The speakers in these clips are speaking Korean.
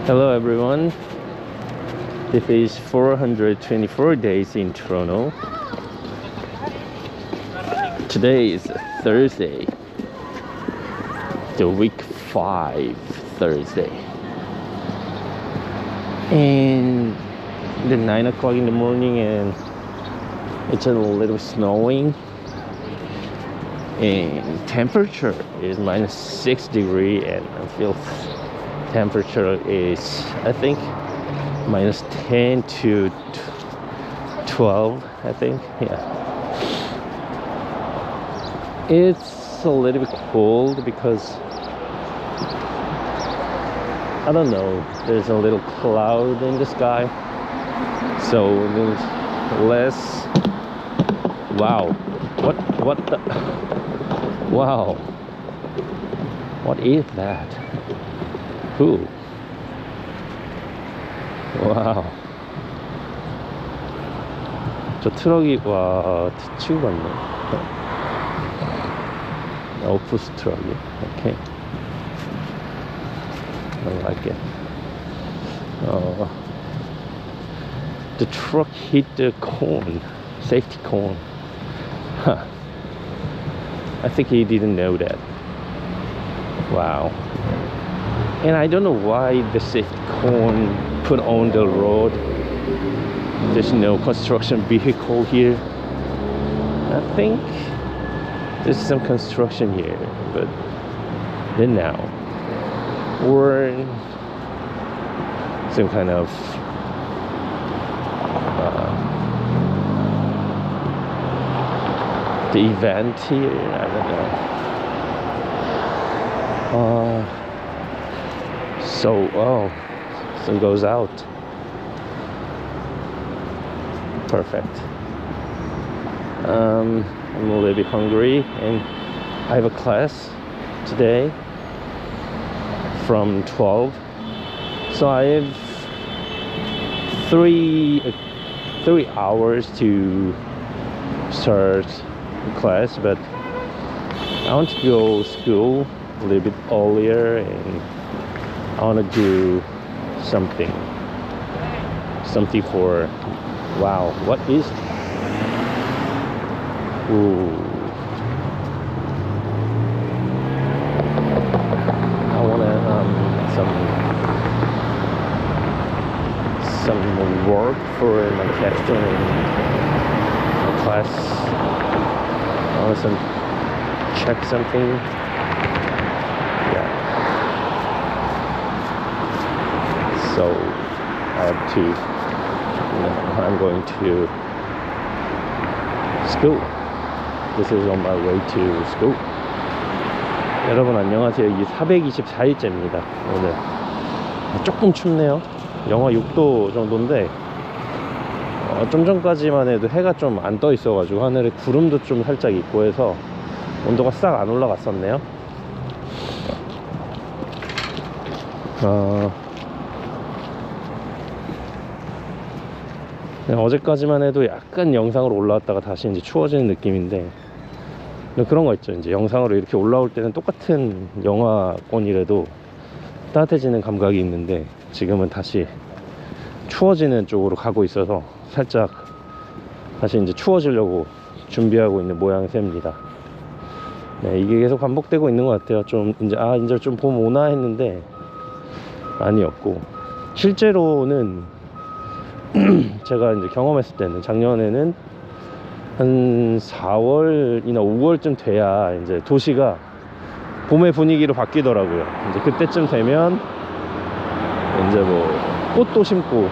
Hello everyone. This is 424 days in Toronto. Today is Thursday, the week 5 Thursday, and the 9 o'clock in the morning, and it's a little snowing, and temperature is -6 degrees, and I feel temperature is, I think, -10 to 12, I think. Yeah, it's a little bit cold because I don't know, there's a little cloud in the sky, so there's less. Wow, what the, wow, what is that? Who? 와우. 저 트럭이, 와, 치고 갔네. 오프스 트럭이. 오케이. I like it. The truck hit the cone, safety cone. Huh. I think he didn't know that. Wow. And I don't know why the safety cone put on the road. There's no construction vehicle here. I think there's some construction here, but then now, or some kind of the event here. I don't know. So, oh, sun goes out. Perfect. I'm a little bit hungry, and I have a class today from 12. So I have three hours to start the class, but I want to go to school a little bit earlier, and I want to do something for, wow, what is, ooh, I want to some work for my capstone in my class. I want to check something. So I have to, I'm going to school. This is on my way to school. 여러분 안녕하세요. 이게 424일째입니다. 오늘 조금 춥네요. 영하 6도 정도인데, 좀 전까지만 해도 해가 좀 안 떠 있어가지고 하늘에 구름도 좀 살짝 있고 해서 온도가 싹 안 올라갔었네요. 어제까지만 해도 약간 영상으로 올라왔다가 다시 이제 추워지는 느낌인데, 그런 거 있죠. 이제 영상으로 이렇게 올라올 때는 똑같은 영하권이라도 따뜻해지는 감각이 있는데, 지금은 다시 추워지는 쪽으로 가고 있어서 살짝 다시 이제 추워지려고 준비하고 있는 모양새입니다. 네, 이게 계속 반복되고 있는 것 같아요. 좀 이제 이제 좀 봄 오나 했는데 아니었고, 실제로는 제가 이제 경험했을 때는 작년에는 한 4월이나 5월쯤 돼야 이제 도시가 봄의 분위기로 바뀌더라고요. 이제 그때쯤 되면 이제 뭐 꽃도 심고,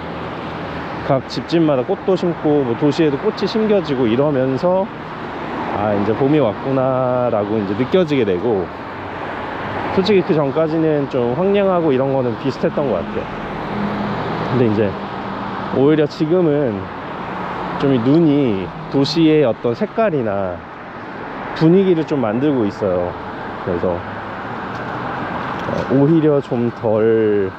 각 집집마다 꽃도 심고, 뭐 도시에도 꽃이 심겨지고 이러면서 이제 봄이 왔구나 라고 이제 느껴지게 되고, 솔직히 그 전까지는 좀 황량하고 이런 거는 비슷했던 것 같아요. 근데 이제 오히려 지금은 좀 이 눈이 도시의 어떤 색깔이나 분위기를 좀 만들고 있어요. 그래서 오히려 좀 덜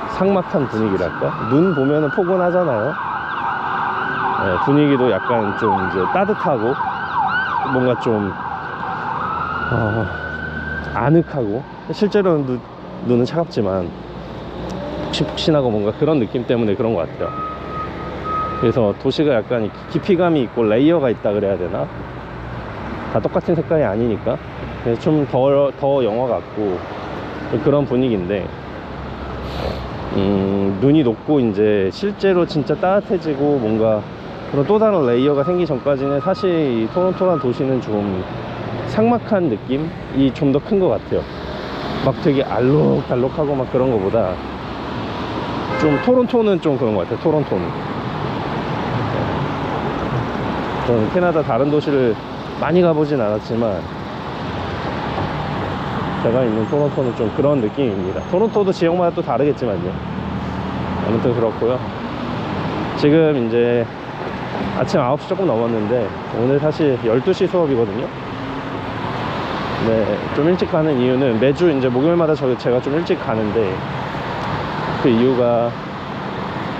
삭막한 분위기랄까? 눈 보면은 포근하잖아요. 분위기도 약간 좀 이제 따뜻하고 뭔가 좀 아늑하고, 실제로는 눈은 차갑지만 푹신푹신하고 뭔가 그런 느낌 때문에 그런 것 같아요. 그래서 도시가 약간 깊이감이 있고 레이어가 있다 그래야 되나? 다 똑같은 색깔이 아니니까. 그래서 좀 더 영화 같고 그런 분위기인데, 눈이 녹고 이제 실제로 진짜 따뜻해지고 뭔가 그런 또 다른 레이어가 생기기 전까지는 사실 이 토론토라는 도시는 좀 삭막한 느낌이 좀 더 큰 것 같아요. 막 되게 알록달록하고 막 그런 거보다 좀 토론토는 좀 그런 것 같아요. 토론토는 저는 캐나다 다른 도시를 많이 가보진 않았지만 제가 있는 토론토는 좀 그런 느낌입니다. 토론토도 지역마다 또 다르겠지만요. 아무튼 그렇고요. 지금 이제 아침 9시 조금 넘었는데 오늘 사실 12시 수업이거든요. 네, 좀 일찍 가는 이유는 매주 이제 목요일마다 제가 좀 일찍 가는데, 그 이유가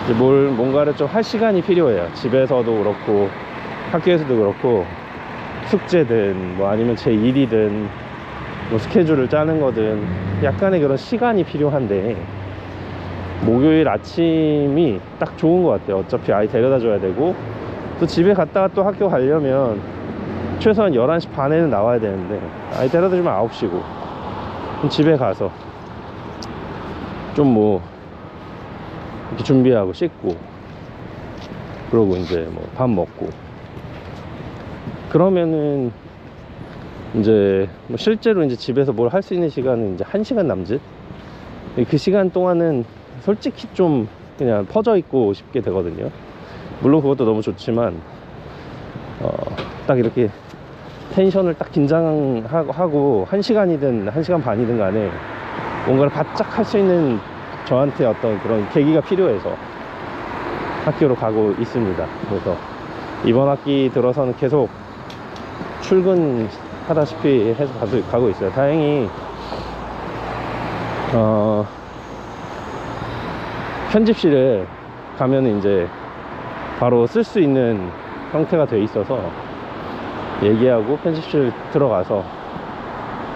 이제 뭔가를 좀 할 시간이 필요해요. 집에서도 그렇고 학교에서도 그렇고 숙제든 뭐 아니면 제 일이든 뭐 스케줄을 짜는 거든 약간의 그런 시간이 필요한데, 목요일 아침이 딱 좋은 것 같아요. 어차피 아이 데려다 줘야 되고 또 집에 갔다가 또 학교 가려면 최소한 11시 반에는 나와야 되는데 아이 데려다 주면 9시고, 그럼 집에 가서 좀 뭐 이렇게 준비하고 씻고 그러고 이제 뭐 밥 먹고 그러면은 이제 뭐 실제로 이제 집에서 뭘 할 수 있는 시간은 이제 1시간 남짓. 그 시간 동안은 솔직히 좀 그냥 퍼져 있고 싶게 되거든요. 물론 그것도 너무 좋지만 딱 이렇게 텐션을 딱 긴장하고 1시간이든 1시간 반이든 간에 뭔가를 바짝 할 수 있는 저한테 어떤 그런 계기가 필요해서 학교로 가고 있습니다. 그래서 이번 학기 들어서는 계속 출근하다시피 해서 가고 있어요. 다행히 편집실에 가면은 이제 바로 쓸 수 있는 형태가 돼 있어서 얘기하고 편집실 들어가서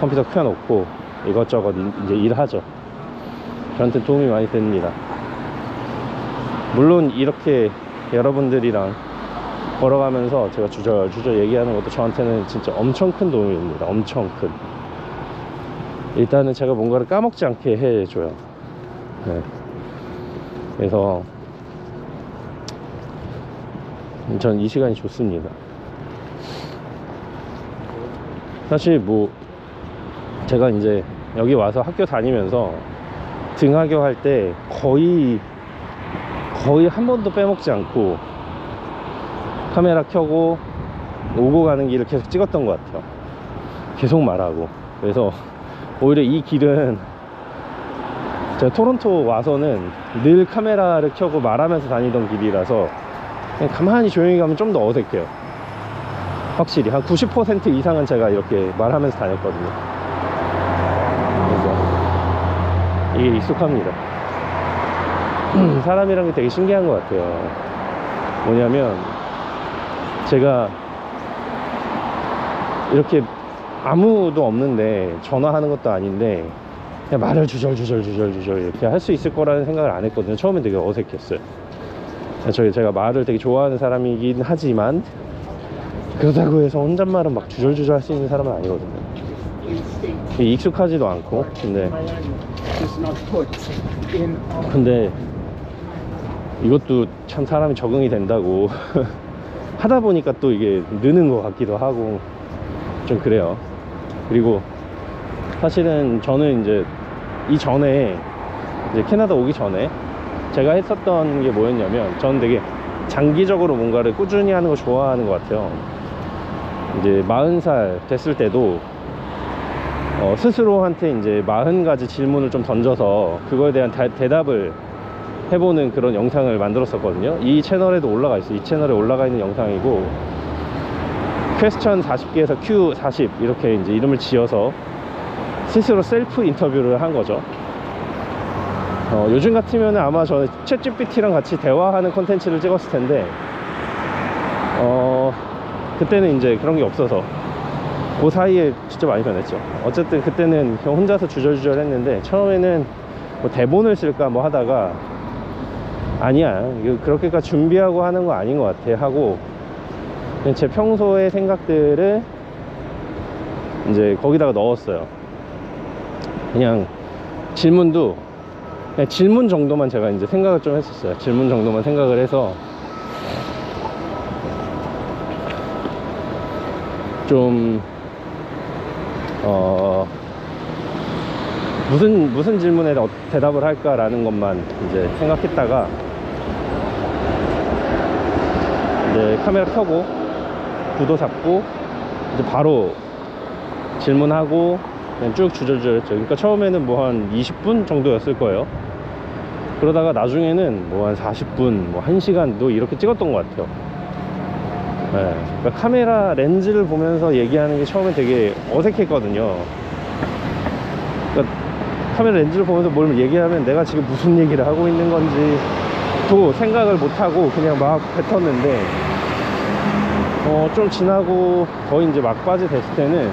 컴퓨터 켜놓고 이것저것 이제 일하죠. 저한테 도움이 많이 됩니다. 물론 이렇게 여러분들이랑 걸어가면서 제가 주저주저 얘기하는 것도 저한테는 진짜 엄청 큰 도움이 됩니다. 엄청 큰. 일단은 제가 뭔가를 까먹지 않게 해줘요. 네. 그래서 전 이 시간이 좋습니다. 사실 뭐 제가 이제 여기 와서 학교 다니면서 등하교 할 때 거의 한 번도 빼먹지 않고 카메라 켜고 오고 가는 길을 계속 찍었던 것 같아요. 계속 말하고. 그래서 오히려 이 길은 제가 토론토 와서는 늘 카메라를 켜고 말하면서 다니던 길이라서 그냥 가만히 조용히 가면 좀 더 어색해요. 확실히 한 90% 이상은 제가 이렇게 말하면서 다녔거든요. 그래서 이게 익숙합니다. 사람이란 게 되게 신기한 것 같아요. 뭐냐면 제가 이렇게 아무도 없는데 전화하는 것도 아닌데 그냥 말을 주절주절 이렇게 할 수 있을 거라는 생각을 안 했거든요. 처음엔 되게 어색했어요. 제가 말을 되게 좋아하는 사람이긴 하지만 그렇다고 해서 혼잣말은 막 주절주절 할 수 있는 사람은 아니거든요. 익숙하지도 않고. 근데 이것도 참 사람이 적응이 된다고 하다 보니까 또 이게 느는 것 같기도 하고 좀 그래요. 그리고 사실은 저는 이제 이전에 이제 캐나다 오기 전에 제가 했었던 게 뭐였냐면, 저는 되게 장기적으로 뭔가를 꾸준히 하는 거 좋아하는 것 같아요. 이제 40살 됐을 때도 스스로한테 이제 40가지 질문을 좀 던져서 그거에 대한 대답을 해보는 그런 영상을 만들었었거든요. 이 채널에도 올라가 있어요. 이 채널에 올라가 있는 영상이고, 퀘스천 40개에서 Q40 이렇게 이제 이름을 지어서 스스로 셀프 인터뷰를 한 거죠. 요즘 같으면 아마 저는 챗GPT랑 같이 대화하는 콘텐츠를 찍었을 텐데 그때는 이제 그런 게 없어서 그 사이에 진짜 많이 변했죠. 어쨌든 그때는 그냥 혼자서 주절주절 했는데, 처음에는 뭐 대본을 쓸까 뭐 하다가 아니야, 이거 그렇게까지 준비하고 하는 거 아닌 것 같아 하고, 그냥 제 평소의 생각들을 이제 거기다가 넣었어요. 그냥 질문도 그냥 질문 정도만 제가 이제 생각을 좀 했었어요. 질문 정도만 생각을 해서 좀 무슨 질문에 대답을 할까라는 것만 이제 생각했다가 이제 카메라 켜고 구도 잡고 이제 바로 질문하고 그냥 쭉 주저주저 했죠. 그러니까 처음에는 뭐 한 20분 정도였을 거예요. 그러다가 나중에는 뭐 한 40분, 뭐 1시간도 이렇게 찍었던 것 같아요. 네. 그러니까 카메라 렌즈를 보면서 얘기하는 게 처음에 되게 어색했거든요. 그러니까 카메라 렌즈를 보면서 뭘 얘기하면 내가 지금 무슨 얘기를 하고 있는 건지 또 생각을 못하고 그냥 막 뱉었는데, 좀 지나고 거의 이제 막바지 됐을 때는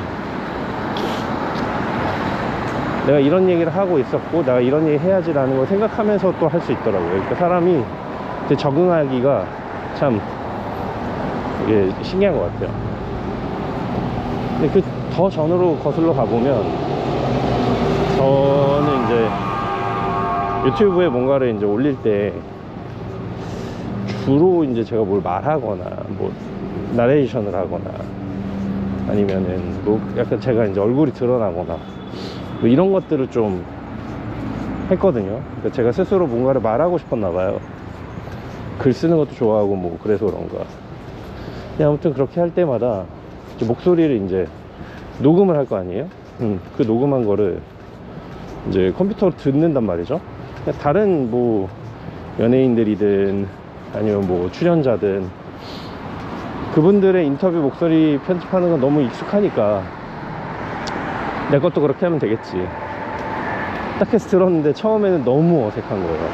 내가 이런 얘기를 하고 있었고 내가 이런 얘기 해야지라는 걸 생각하면서 또 할 수 있더라고요. 그러니까 사람이 이제 적응하기가 참 이게 신기한 것 같아요. 근데 그 더 전으로 거슬러 가보면, 저는 이제 유튜브에 뭔가를 이제 올릴 때 주로 이제 제가 뭘 말하거나 뭐 나레이션을 하거나 아니면은 뭐 약간 제가 이제 얼굴이 드러나거나 뭐 이런 것들을 좀 했거든요. 그러니까 제가 스스로 뭔가를 말하고 싶었나 봐요. 글 쓰는 것도 좋아하고 뭐 그래서 그런가. 아무튼 그렇게 할 때마다 이제 목소리를 이제 녹음을 할 거 아니에요. 그 녹음한 거를 이제 컴퓨터로 듣는단 말이죠. 다른 뭐 연예인들이든 아니면 뭐 출연자든 그분들의 인터뷰 목소리 편집하는 건 너무 익숙하니까 내 것도 그렇게 하면 되겠지 딱 해서 들었는데, 처음에는 너무 어색한 거예요.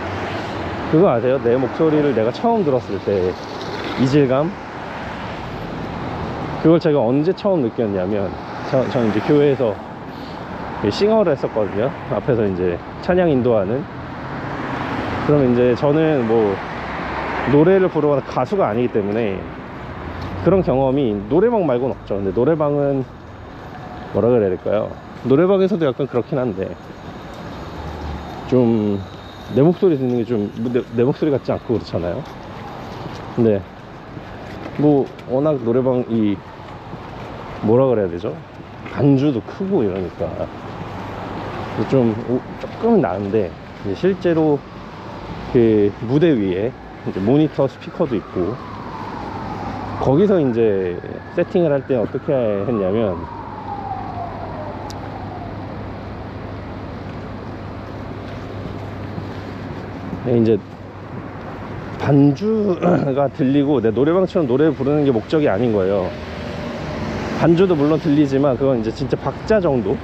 그거 아세요? 내 목소리를 내가 처음 들었을 때 이질감? 그걸 제가 언제 처음 느꼈냐면, 저는 이제 교회에서 싱어를 했었거든요. 앞에서 이제 찬양 인도하는. 그러면 이제 저는 뭐 노래를 부르거나 가수가 아니기 때문에 그런 경험이 노래방 말고는 없죠. 근데 노래방은 뭐라 그래야 될까요? 노래방에서도 약간 그렇긴 한데 좀 내 목소리 듣는 게 좀 내 목소리 같지 않고 그렇잖아요. 근데 뭐 워낙 노래방이 뭐라 그래야 되죠? 반주도 크고 이러니까 조금은 나은데, 이제 실제로 그 무대 위에 이제 모니터 스피커도 있고, 거기서 이제 세팅을 할 때 어떻게 했냐면, 이제 반주가 들리고, 내 노래방처럼 노래 부르는 게 목적이 아닌 거예요. 반주도 물론 들리지만 그건 이제 진짜 박자 정도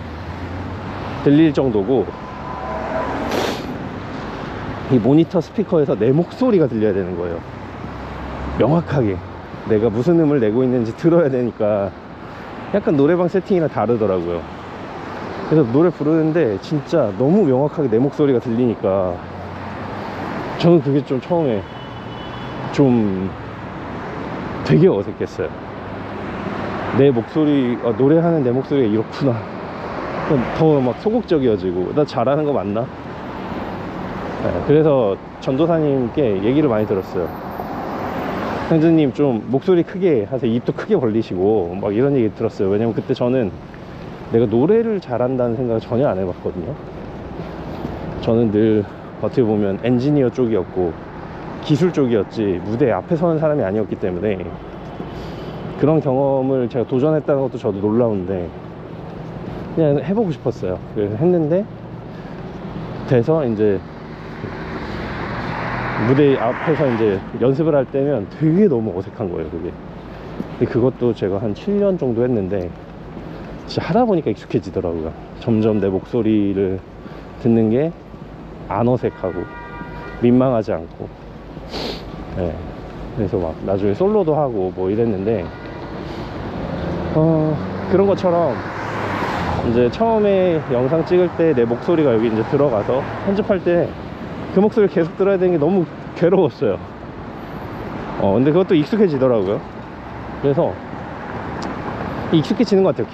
들릴 정도고, 이 모니터 스피커에서 내 목소리가 들려야 되는 거예요. 명확하게 내가 무슨 음을 내고 있는지 들어야 되니까 약간 노래방 세팅이랑 다르더라고요. 그래서 노래 부르는데 진짜 너무 명확하게 내 목소리가 들리니까 저는 그게 좀 처음에 좀 되게 어색했어요. 내 목소리, 노래하는 내 목소리가 이렇구나. 더 막 소극적이어지고, 나 잘하는 거 맞나? 네, 그래서 전도사님께 얘기를 많이 들었어요. 형제님 좀 목소리 크게 하세요. 입도 크게 벌리시고 막 이런 얘기 들었어요. 왜냐면 그때 저는 내가 노래를 잘한다는 생각을 전혀 안 해봤거든요. 저는 늘 어떻게 보면 엔지니어 쪽이었고 기술 쪽이었지 무대 앞에 서는 사람이 아니었기 때문에 그런 경험을 제가 도전했다는 것도 저도 놀라운데 그냥 해보고 싶었어요. 그래서 했는데 돼서 이제 무대 앞에서 이제 연습을 할 때면 되게 너무 어색한 거예요, 그게. 근데 그것도 제가 한 7년 정도 했는데 진짜 하다 보니까 익숙해지더라고요. 점점 내 목소리를 듣는 게 안 어색하고 민망하지 않고. 네. 그래서 막 나중에 솔로도 하고 뭐 이랬는데 그런 것처럼 이제 처음에 영상 찍을 때 내 목소리가 여기 이제 들어가서 편집할 때 그 목소리를 계속 들어야 되는 게 너무 괴로웠어요. 근데 그것도 익숙해지더라고요. 그래서 익숙해지는 것 같아요.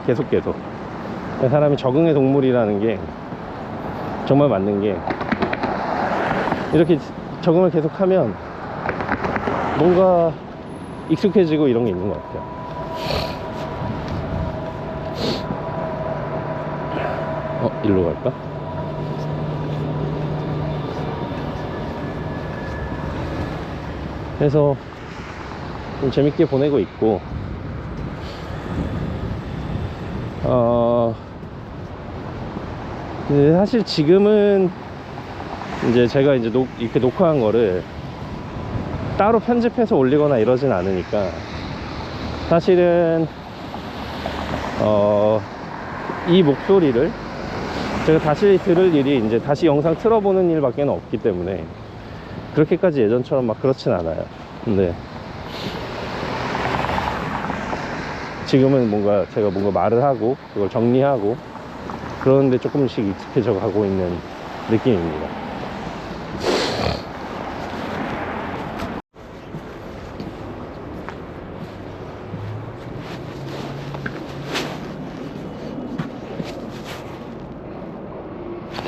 계속 사람이 적응의 동물이라는 게 정말 맞는 게, 이렇게 적응을 계속하면 뭔가 익숙해지고 이런 게 있는 것 같아요. 일로 갈까? 그래서 좀 재밌게 보내고 있고, 근데 사실 지금은 이제 제가 이제 이렇게 녹화한 거를 따로 편집해서 올리거나 이러진 않으니까, 사실은 이 목소리를 제가 다시 들을 일이 이제 다시 영상 틀어보는 일밖에 없기 때문에 그렇게까지 예전처럼 막 그렇진 않아요. 근데 지금은 뭔가 제가 뭔가 말을 하고 그걸 정리하고 그러는데 조금씩 익숙해져 가고 있는 느낌입니다.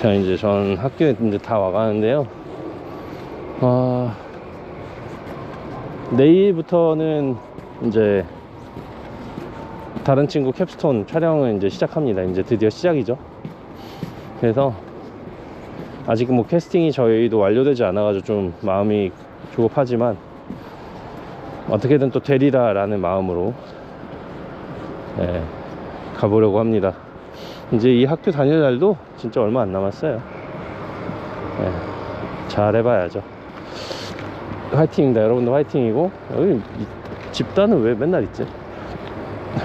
자, 이제 전 학교에 이제 다 와가는데요. 내일부터는 이제 다른 친구 캡스톤 촬영을 이제 시작합니다. 이제 드디어 시작이죠. 그래서 아직 뭐 캐스팅이 저희도 완료되지 않아가지고 좀 마음이 조급하지만 어떻게든 또 되리라 라는 마음으로 가보려고 합니다. 이제 이 학교 다닐 날도 진짜 얼마 안 남았어요. 잘 해봐야죠. 화이팅입니다. 여러분도 화이팅이고. 여기 이 집단은 왜 맨날 있지?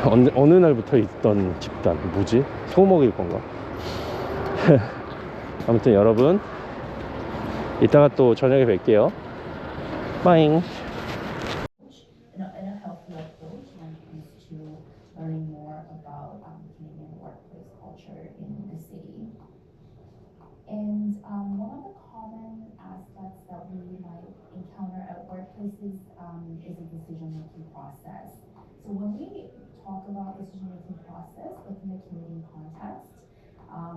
어느 날부터 있던 집단 뭐지? 소목일 건가? 아무튼 여러분, 이따가 또 저녁에 뵐게요. 빠잉. Learning more about Canadian workplace culture in the city. And one of the common aspects that we might encounter at workplaces is a decision-making process. So when we talk about decision-making process within the Canadian context,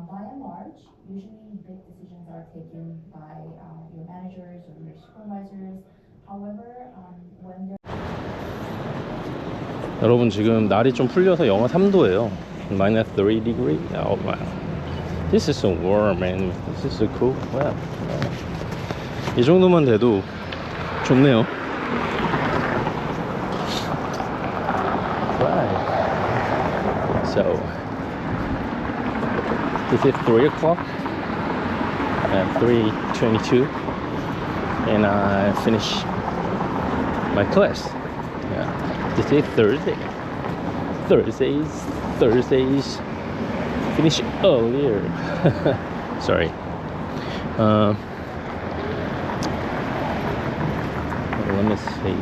by and large, usually big decisions are taken by your managers or your supervisors. However, when there 여러분, 지금 날이 좀 풀려서 영하 3도예요. minus 3 degree. Oh wow. This is so warm and this is so cool. Wow. 이 정도만 돼도 좋네요. Right. So this is 3 o'clock and 3:22 and I finish my class. Yeah. This is Thursday. Thursdays finish earlier. Sorry. Let me see.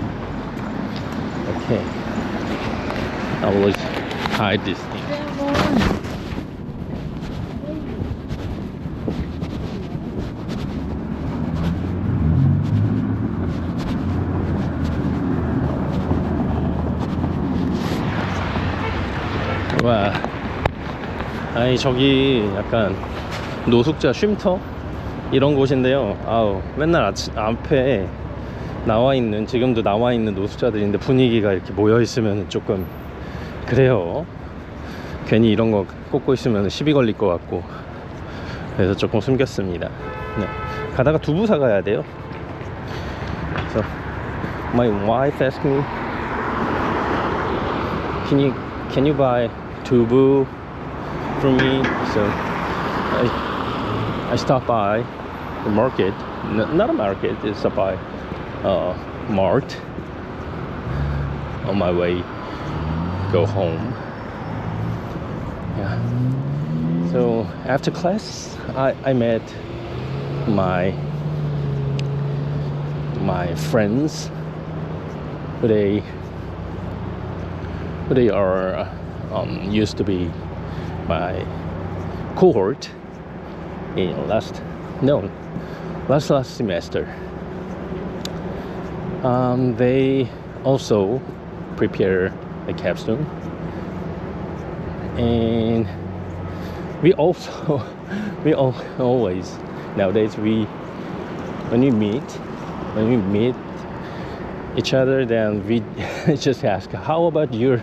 Okay. I will hide this thing. 와, 아니 저기 약간 노숙자 쉼터 이런 곳인데요. 아우, 맨날 앞에 나와있는, 지금도 나와있는 노숙자들인데 분위기가 이렇게 모여있으면 조금 그래요. 괜히 이런 거 꽂고 있으면 시비 걸릴 것 같고, 그래서 조금 숨겼습니다. 네. 가다가 두부 사가야 돼요. So my wife asked me, can you buy tubu for me? So I stopped by the market, not a market, it's by mart on my way go home. Yeah. So after class I met my friends they are used to be my cohort in last semester. They also prepare a capstone, and we also always nowadays when we meet each other, then we just ask, how about your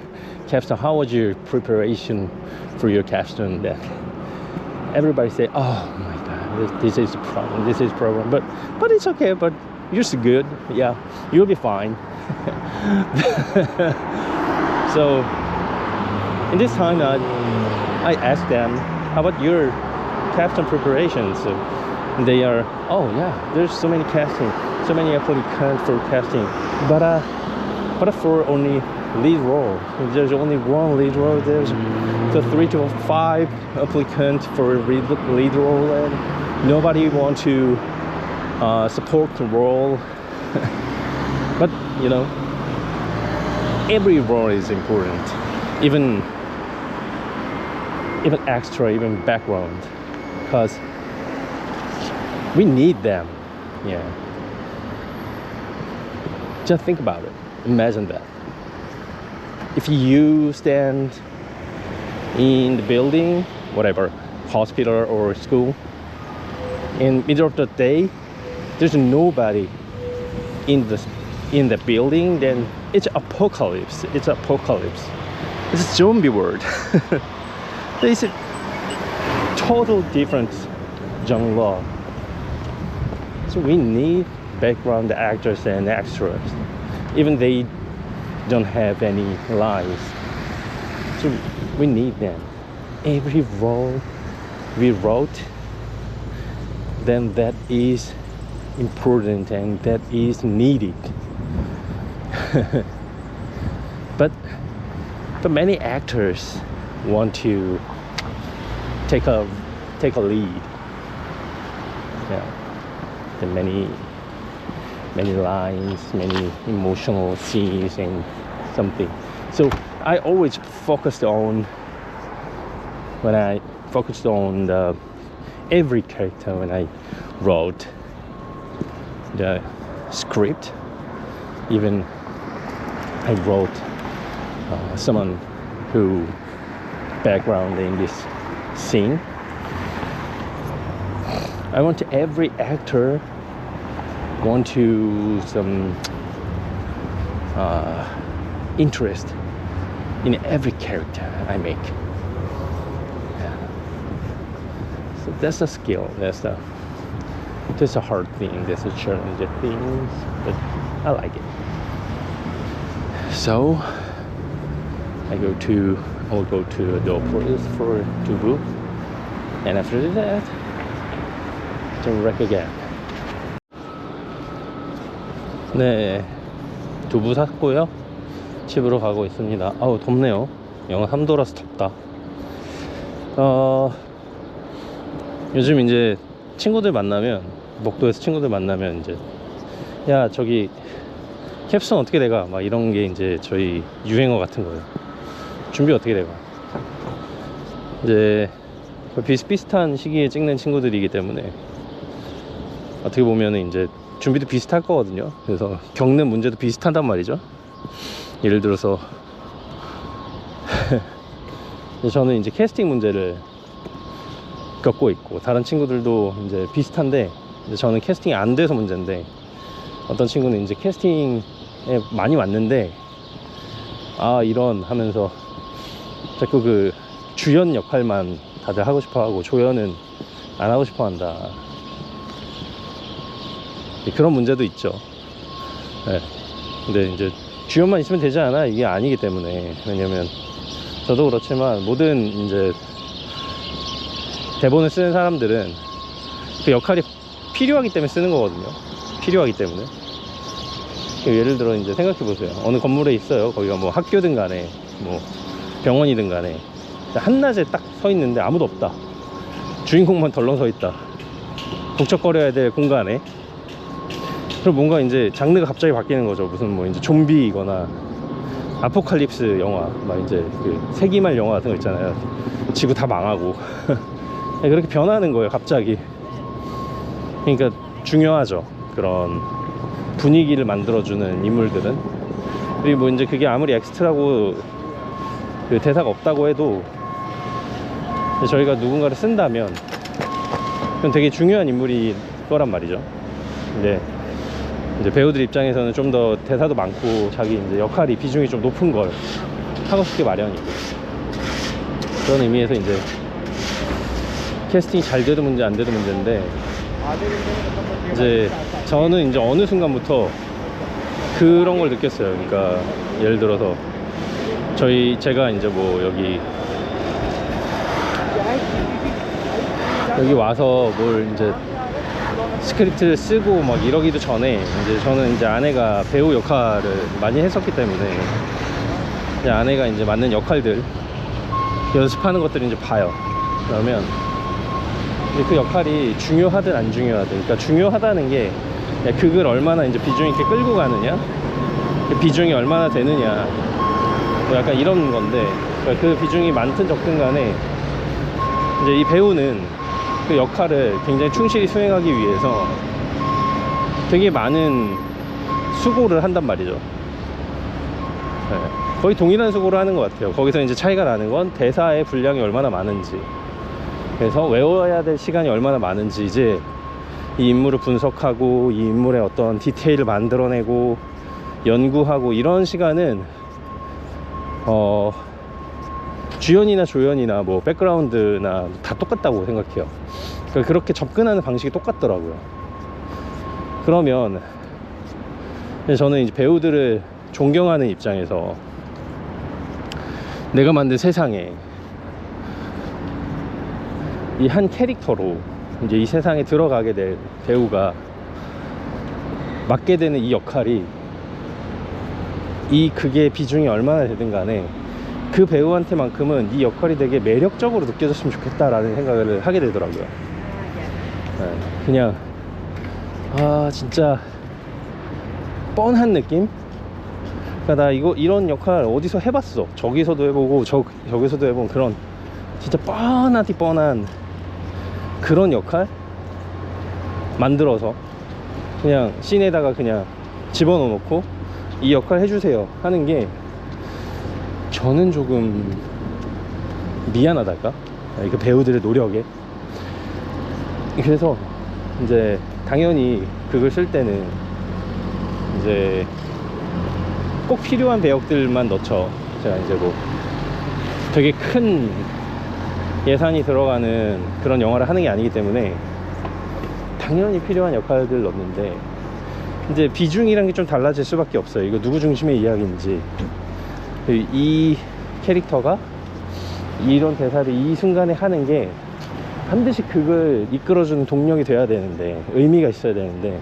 capstone? How was your preparation for your capstone? Then everybody say, oh my god, this is a problem, but it's okay, but you're so good, yeah, you'll be fine. So in this time I asked them, how about your capstone preparations? And they are, oh yeah, there's so many applicants for casting, but for only lead role, there's only one lead role. There's the 3 to 5 applicants for lead role, and nobody want to support the role. But you know, every role is important, even extra, even background, because we need them. Yeah, just think about it. Imagine that if you stand in the building, whatever, hospital or school, in middle of the day, there's nobody in the building, then it's apocalypse. It's a zombie world. It's a total different genre. So we need background actors and extras, even they don't have any lines. So we need them. Every role we wrote, then that is important and that is needed. but many actors want to take a lead. Yeah, the many lines, many emotional scenes and something. So I always focused on every character when I wrote the script. Even I wrote someone who background in this scene. I want every actor want to some interest in every character I make. Yeah. So that's a skill. That's a hard thing. That's a challenging thing, but I like it. So I will go to Adopolis for Dubu, and after that to wreck again. 네, 두부 샀고요. 집으로 가고 있습니다. 아우 덥네요. 영하 3도라서 덥다. 요즘 이제 친구들 만나면, 목도에서 친구들 만나면 이제 야 저기 캡슨 어떻게 돼가? 막 이런 게 이제 저희 유행어 같은 거예요. 준비 어떻게 돼가? 이제 비슷비슷한 시기에 찍는 친구들이기 때문에 어떻게 보면은 이제 준비도 비슷할 거거든요. 그래서 겪는 문제도 비슷하단 말이죠. 예를 들어서 저는 이제 캐스팅 문제를 겪고 있고, 다른 친구들도 이제 비슷한데, 이제 저는 캐스팅이 안 돼서 문제인데, 어떤 친구는 이제 캐스팅에 많이 왔는데 이런 하면서 자꾸 그 주연 역할만 다들 하고 싶어 하고 조연은 안 하고 싶어 한다. 그런 문제도 있죠. 네. 근데 이제 주연만 있으면 되지 않아? 이게 아니기 때문에. 왜냐면 저도 그렇지만 모든 이제 대본을 쓰는 사람들은 그 역할이 필요하기 때문에 쓰는 거거든요. 필요하기 때문에. 예를 들어 이제 생각해 보세요. 어느 건물에 있어요. 거기가 뭐 학교든 간에 뭐 병원이든 간에 한낮에 딱 서 있는데 아무도 없다. 주인공만 덜렁 서 있다. 북적거려야 될 공간에. 그럼 뭔가 이제 장르가 갑자기 바뀌는 거죠. 무슨 뭐 이제 좀비이거나 아포칼립스 영화, 막 이제 그 세기말 영화 같은 거 있잖아요. 지구 다 망하고 그렇게 변하는 거예요, 갑자기. 그러니까 중요하죠, 그런 분위기를 만들어주는 인물들은. 그리고 뭐 이제 그게 아무리 엑스트라고 그 대사가 없다고 해도 저희가 누군가를 쓴다면 그건 되게 중요한 인물이 거란 말이죠. 이제 배우들 입장에서는 좀 더 대사도 많고 자기 이제 역할이 비중이 좀 높은 걸 하고 싶기 마련이고, 그런 의미에서 이제 캐스팅이 잘 돼도 문제 안 돼도 문제인데, 이제 저는 이제 어느 순간부터 그런 걸 느꼈어요. 그러니까 예를 들어서 제가 이제 뭐 여기 와서 뭘 이제 스크립트를 쓰고 막 이러기도 전에 이제 저는 이제 아내가 배우 역할을 많이 했었기 때문에 이제 아내가 이제 맡는 역할들 연습하는 것들을 이제 봐요. 그러면 이제 그 역할이 중요하든 안 중요하든, 그러니까 중요하다는 게 극을 얼마나 이제 비중 있게 끌고 가느냐, 그 비중이 얼마나 되느냐, 뭐 약간 이런 건데, 그러니까 그 비중이 많든 적든 간에 이제 이 배우는 그 역할을 굉장히 충실히 수행하기 위해서 되게 많은 수고를 한단 말이죠. 네. 거의 동일한 수고를 하는 것 같아요. 거기서 이제 차이가 나는 건 대사의 분량이 얼마나 많은지, 그래서 외워야 될 시간이 얼마나 많은지, 이제 이 인물을 분석하고 이 인물의 어떤 디테일을 만들어내고 연구하고 이런 시간은 주연이나 조연이나 뭐 백그라운드나 다 똑같다고 생각해요. 그러니까 그렇게 접근하는 방식이 똑같더라고요. 그러면 저는 이제 배우들을 존경하는 입장에서 내가 만든 세상에 이 한 캐릭터로 이제 이 세상에 들어가게 될 배우가 맡게 되는 이 역할이 이 극의 비중이 얼마나 되든 간에 그 배우한테만큼은 이 역할이 되게 매력적으로 느껴졌으면 좋겠다라는 생각을 하게 되더라고요. 네, 그냥 진짜 뻔한 느낌? 그러니까 나 이런 역할 어디서 해봤어, 저기서도 해보고 저기서도 해본 그런 진짜 뻔한 그런 역할 만들어서 그냥 씬에다가 그냥 집어넣어 놓고 이 역할 해주세요 하는 게 저는 조금 미안하달까? 그 배우들의 노력에. 그래서 이제 당연히 그걸 쓸 때는 이제 꼭 필요한 배역들만 넣죠. 제가 이제 뭐 되게 큰 예산이 들어가는 그런 영화를 하는 게 아니기 때문에 당연히 필요한 역할들 넣는데, 이제 비중이란 게 좀 달라질 수밖에 없어요. 이거 누구 중심의 이야기인지, 이 캐릭터가 이런 대사를 이 순간에 하는 게 반드시 그걸 이끌어주는 동력이 돼야 되는데, 의미가 있어야 되는데,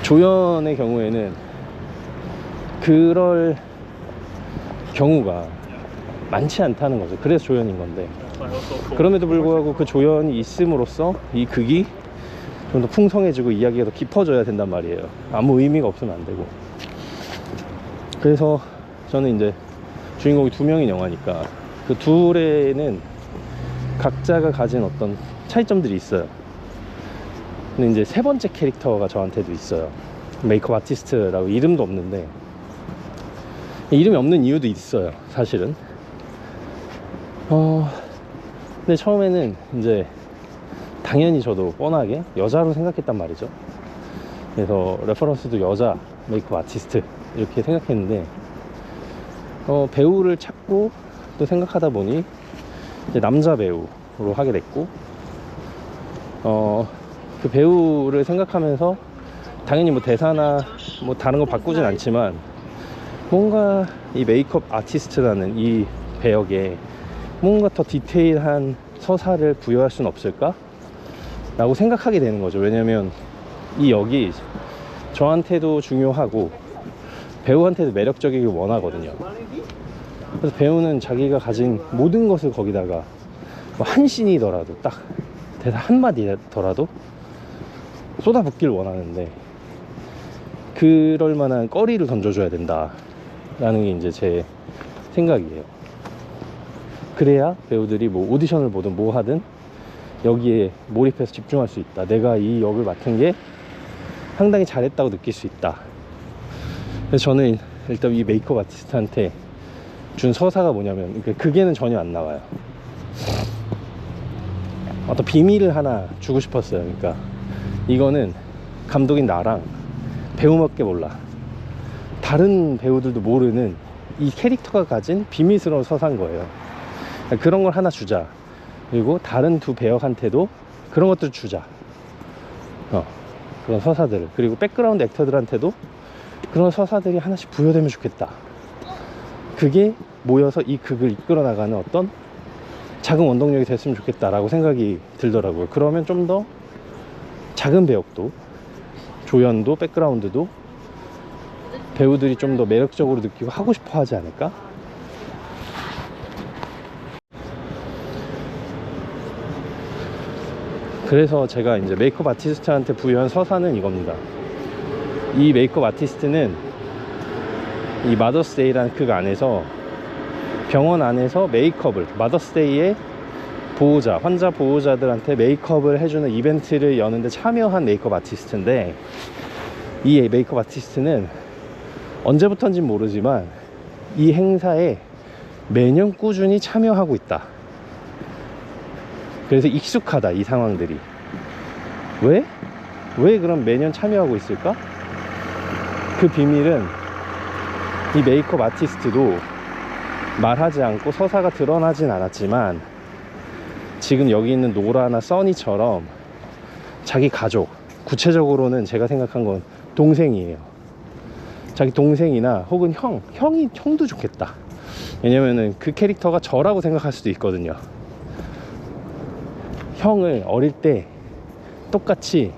조연의 경우에는 그럴 경우가 많지 않다는 거죠. 그래서 조연인 건데, 그럼에도 불구하고 그 조연이 있음으로써 이 극이 좀 더 풍성해지고 이야기가 더 깊어져야 된단 말이에요. 아무 의미가 없으면 안 되고. 그래서 저는 이제 주인공이 두 명인 영화니까 그 둘에는 각자가 가진 어떤 차이점들이 있어요. 근데 이제 세 번째 캐릭터가 저한테도 있어요. 메이크업 아티스트라고 이름도 없는데, 이름이 없는 이유도 있어요, 사실은. 근데 처음에는 이제 당연히 저도 뻔하게 여자로 생각했단 말이죠. 그래서 레퍼런스도 여자 메이크업 아티스트 이렇게 생각했는데, 배우를 찾고 또 생각하다 보니 이제 남자 배우로 하게 됐고, 그 배우를 생각하면서 당연히 뭐 대사나 뭐 다른 거 바꾸진 않지만 뭔가 이 메이크업 아티스트라는 이 배역에 뭔가 더 디테일한 서사를 부여할 수는 없을까? 라고 생각하게 되는 거죠. 왜냐면 이 역이 저한테도 중요하고 배우한테도 매력적이길 원하거든요. 그래서 배우는 자기가 가진 모든 것을 거기다가 뭐 한 씬이더라도 딱 대사 한마디더라도 쏟아붓길 원하는데, 그럴 만한 거리를 던져줘야 된다 라는 게 이제 제 생각이에요. 그래야 배우들이 뭐 오디션을 보든 뭐 하든 여기에 몰입해서 집중할 수 있다. 내가 이 역을 맡은 게 상당히 잘했다고 느낄 수 있다. 그래서 저는 일단 이 메이크업 아티스트한테 준 서사가 뭐냐면, 그게는 전혀 안 나와요. 어떤 비밀을 하나 주고 싶었어요. 그러니까 이거는 감독인 나랑 배우밖에 몰라. 다른 배우들도 모르는 이 캐릭터가 가진 비밀스러운 서사인 거예요. 그런 걸 하나 주자. 그리고 다른 두 배역한테도 그런 것들을 주자. 그런 서사들을. 그리고 백그라운드 액터들한테도 그런 서사들이 하나씩 부여되면 좋겠다. 그게 모여서 이 극을 이끌어 나가는 어떤 작은 원동력이 됐으면 좋겠다라고 생각이 들더라고요. 그러면 좀 더 작은 배역도, 조연도, 백그라운드도 배우들이 좀 더 매력적으로 느끼고 하고 싶어 하지 않을까? 그래서 제가 이제 메이크업 아티스트한테 부여한 서사는 이겁니다. 이 메이크업 아티스트는 이 마더스데이라는 극 안에서 병원 안에서 메이크업을, 마더스데이의 보호자, 환자 보호자들한테 메이크업을 해주는 이벤트를 여는데 참여한 메이크업 아티스트인데, 이 메이크업 아티스트는 언제부턴진 모르지만 이 행사에 매년 꾸준히 참여하고 있다. 그래서 익숙하다, 이 상황들이. 왜 그럼 매년 참여하고 있을까? 그 비밀은 이 메이크업 아티스트도 말하지 않고 서사가 드러나진 않았지만 지금 여기 있는 노라나 써니처럼 자기 가족, 구체적으로는 제가 생각한 건 동생이에요. 자기 동생이나 혹은 형도 좋겠다. 왜냐면은 그 캐릭터가 저라고 생각할 수도 있거든요. 형을 어릴 때 똑같이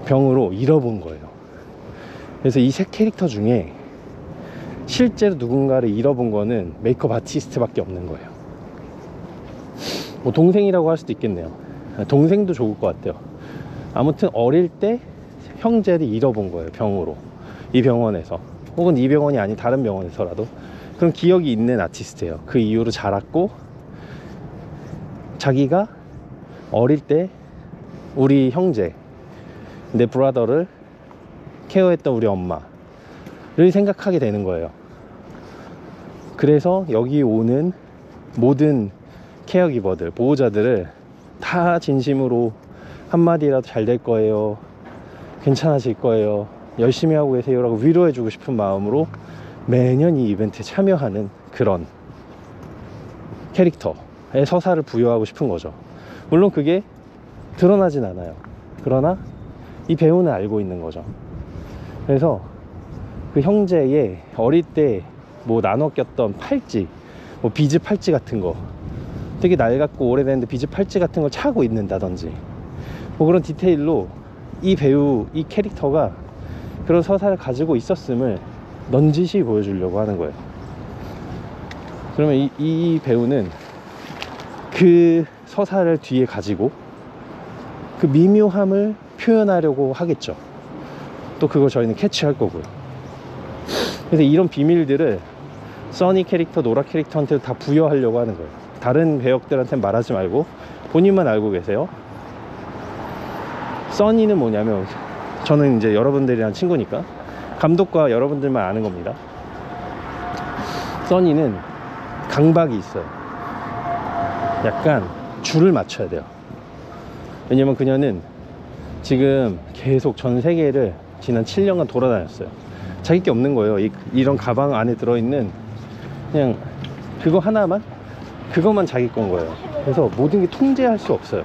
병으로 잃어본 거예요. 그래서 이 세 캐릭터 중에 실제로 누군가를 잃어본 거는 메이크업 아티스트밖에 없는 거예요. 뭐 동생이라고 할 수도 있겠네요. 동생도 좋을 것 같아요. 아무튼 어릴 때 형제를 잃어본 거예요, 병으로. 이 병원에서, 혹은 이 병원이 아닌 다른 병원에서라도. 그런 기억이 있는 아티스트예요. 그 이후로 자랐고, 자기가 어릴 때 우리 형제, 내 브라더를 케어했던 우리 엄마를 생각하게 되는 거예요. 그래서 여기 오는 모든 케어기버들, 보호자들을 다 진심으로 한마디라도 잘 될 거예요, 괜찮아질 거예요, 열심히 하고 계세요 라고 위로해주고 싶은 마음으로 매년 이 이벤트에 참여하는 그런 캐릭터의 서사를 부여하고 싶은 거죠. 물론 그게 드러나진 않아요. 그러나 이 배우는 알고 있는 거죠. 그래서 그 형제의 어릴 때 뭐 나눠 꼈던 팔찌, 뭐 비즈 팔찌 같은 거, 되게 낡았고 오래됐는데 비즈 팔찌 같은 걸 차고 있는다든지, 뭐 그런 디테일로 이 배우, 이 캐릭터가 그런 서사를 가지고 있었음을 넌지시 보여주려고 하는 거예요. 그러면 이 배우는 그 서사를 뒤에 가지고 그 미묘함을 표현하려고 하겠죠. 또 그걸 저희는 캐치할 거고요. 그래서 이런 비밀들을 써니 캐릭터, 노라 캐릭터한테도 다 부여하려고 하는 거예요. 다른 배역들한테는 말하지 말고 본인만 알고 계세요. 써니는 뭐냐면, 저는 이제 여러분들이랑 친구니까 감독과 여러분들만 아는 겁니다. 써니는 강박이 있어요. 약간 줄을 맞춰야 돼요. 왜냐면 그녀는 지금 계속 전 세계를 지난 7년간 돌아다녔어요. 자기 게 없는 거예요. 이런 가방 안에 들어있는 그냥 그거 하나만, 그것만 자기 건 거예요. 그래서 모든 게 통제할 수 없어요.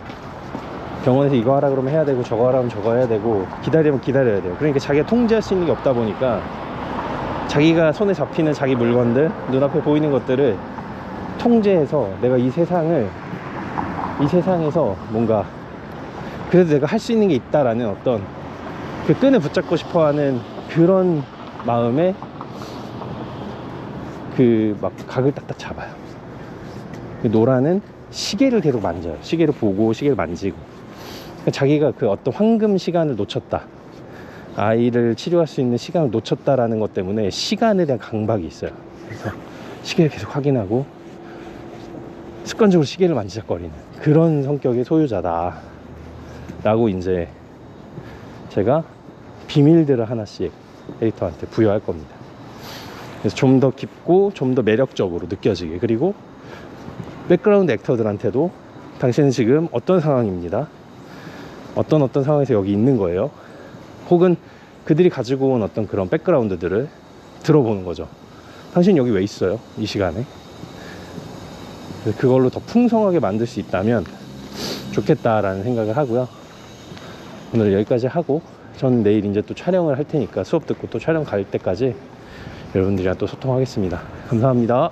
병원에서 이거 하라 그러면 해야 되고, 저거 하라면 저거 해야 되고, 기다리면 기다려야 돼요. 그러니까 자기가 통제할 수 있는 게 없다 보니까 자기가 손에 잡히는 자기 물건들, 눈앞에 보이는 것들을 통제해서 내가 이 세상에서 뭔가 그래도 내가 할 수 있는 게 있다라는 어떤 그 끈을 붙잡고 싶어 하는 그런 마음에 그 막 각을 딱딱 잡아요. 노라는 시계를 계속 만져요. 시계를 보고 시계를 만지고. 그러니까 자기가 그 어떤 황금 시간을 놓쳤다 아이를 치료할 수 있는 시간을 놓쳤다라는 것 때문에 시간에 대한 강박이 있어요. 그래서 시계를 계속 확인하고 습관적으로 시계를 만지작거리는 그런 성격의 소유자다 라고 이제 제가 비밀들을 하나씩 에디터한테 부여할 겁니다. 그래서 좀 더 깊고 좀 더 매력적으로 느껴지게, 그리고 백그라운드 액터들한테도 당신은 지금 어떤 상황입니다, 어떤 상황에서 여기 있는 거예요, 혹은 그들이 가지고 온 어떤 그런 백그라운드들을 들어보는 거죠. 당신 여기 왜 있어요 이 시간에? 그걸로 더 풍성하게 만들 수 있다면 좋겠다라는 생각을 하고요. 오늘 여기까지 하고 저는 내일 이제 또 촬영을 할 테니까 수업 듣고 또 촬영 갈 때까지 여러분들이랑 또 소통하겠습니다. 감사합니다.